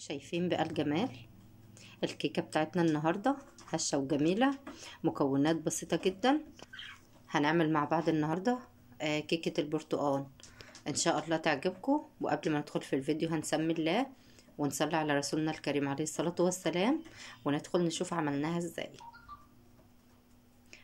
شايفين بقى الجمال. الكيكة بتاعتنا النهاردة هشة وجميلة، مكونات بسيطة جدا. هنعمل مع بعض النهاردة كيكة البرتقال، ان شاء الله تعجبكم. وقبل ما ندخل في الفيديو هنسمي الله ونصلي على رسولنا الكريم عليه الصلاة والسلام، وندخل نشوف عملناها ازاي.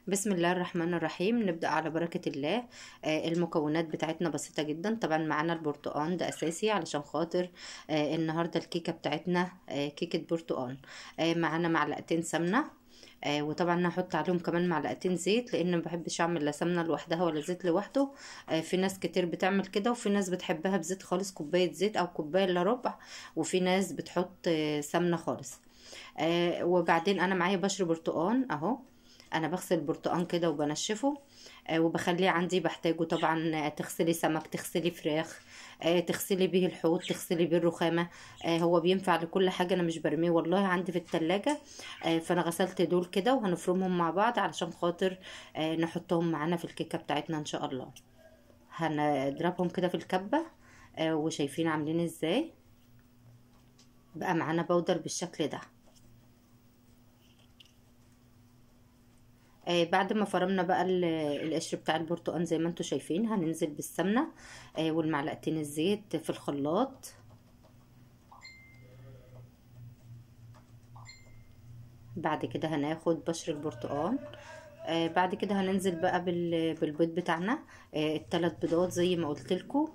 بسم الله الرحمن الرحيم. نبدأ على بركة الله. المكونات بتاعتنا بسيطة جدا. طبعا معانا البرتقال ده أساسي علشان خاطر النهاردة الكيكة بتاعتنا كيكة برتقال. معانا معلقتين سمنة، وطبعا هحط عليهم كمان معلقتين زيت، لان ما بحبش اعمل لا سمنه لوحدها ولا زيت لوحده. في ناس كتير بتعمل كده، وفي ناس بتحبها بزيت خالص، كوبايه زيت او كوبايه الا ربع، وفي ناس بتحط سمنه خالص. وبعدين انا معايا بشر برتقان اهو. انا بغسل البرتقان كده وبنشفه، وبخليه عندي بحتاجه. طبعا تغسلي سمك، تغسلي فراخ، تغسلي بيه الحوض، تغسلي بيه الرخامه. هو بينفع لكل حاجه. انا مش برميه والله، عندي في التلاجة. فانا غسلت دول كده وهنفرمهم مع بعض علشان خاطر نحطهم معانا في الكيكه بتاعتنا ان شاء الله. هنضربهم كده في الكبه، وشايفين عاملين ازاي. بقى معانا بودر بالشكل ده. بعد ما فرمنا بقى القشر بتاع البرتقال زي ما انتوا شايفين، هننزل بالسمنه والمعلقتين الزيت في الخلاط. بعد كده هناخد بشر البرتقال. بعد كده هننزل بقى بالبيض بتاعنا، ال3 بيضات زي ما قلت لكم.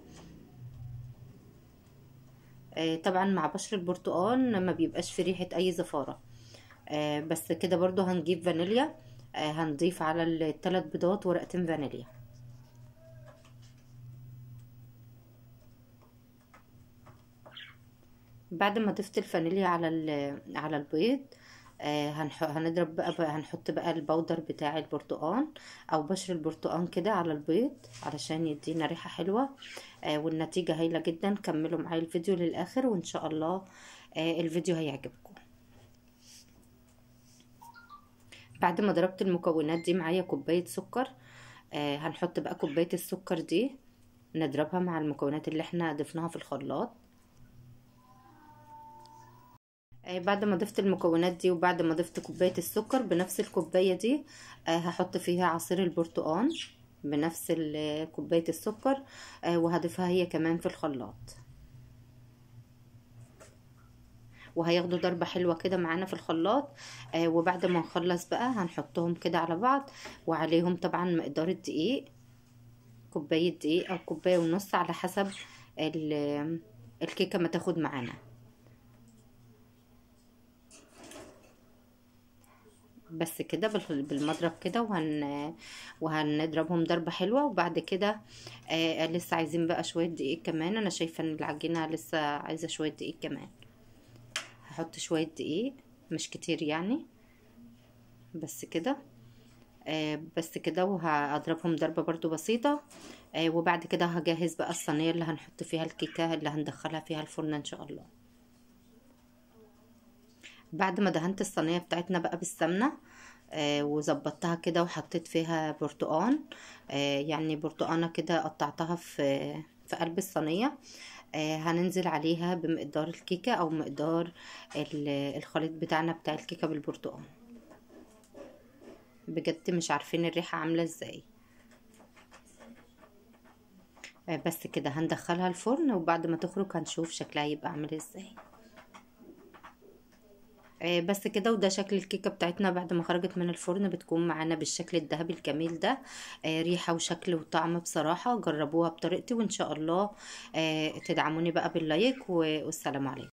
طبعا مع بشر البرتقال ما بيبقاش في ريحه اي زفاره. بس كده برضو هنجيب فانيليا، هنضيف على ال3 بيضات ورقتين فانيليا. بعد ما ضفت الفانيليا على البيض، هنضرب بقى هنحط بقى البودر بتاع البرتقال او بشر البرتقال كده على البيض علشان يدينا ريحة حلوة. والنتيجة هايلة جدا. كملوا معايا الفيديو للاخر وان شاء الله الفيديو هيعجبكم. بعد ما ضربت المكونات دي معايا كوباية سكر، هنحط بقى كوباية السكر دي نضربها مع المكونات اللي احنا ضفناها في الخلاط. بعد ما ضفت المكونات دي وبعد ما ضفت كوباية السكر بنفس الكوباية دي، هحط فيها عصير البرتقال بنفس كوباية السكر، وهضيفها هي كمان في الخلاط، وهياخدوا ضربة حلوة كده معانا في الخلاط. وبعد ما نخلص بقى هنحطهم كده على بعض، وعليهم طبعا مقدار الدقيق، كوباية دقيق او كوباية ونص على حسب الكيكة ما تاخد معانا. بس كده بالمضرب كده، وهنضربهم ضربة حلوة. وبعد كده لسه عايزين بقى شوية دقيق كمان. انا شايفة ان العجينة لسه عايزة شوية دقيق كمان. هحط شوية دقيق مش كتير يعني، بس كده. بس كده، وهضربهم ضربة برضو بسيطة. وبعد كده هجهز بقى الصينية اللي هنحط فيها الكيكة اللي هندخلها فيها الفرن ان شاء الله. بعد ما دهنت الصينية بتاعتنا بقى بالسمنة، وظبطتها كده وحطيت فيها برتقان، يعني برتقانة كده قطعتها في قلب الصينية. هننزل عليها بمقدار الكيكة او مقدار الخليط بتاعنا بتاع الكيكة بالبرتقان. بجد مش عارفين الريحة عاملة ازاي. بس كده هندخلها الفرن، وبعد ما تخرج هنشوف شكلها يبقى عامل ازاي. بس كده. وده شكل الكيكة بتاعتنا بعد ما خرجت من الفرن، بتكون معانا بالشكل الذهبي الجميل ده. ريحة وشكل وطعم بصراحة. جربوها بطريقتي وان شاء الله تدعموني بقى باللايك، والسلام عليكم.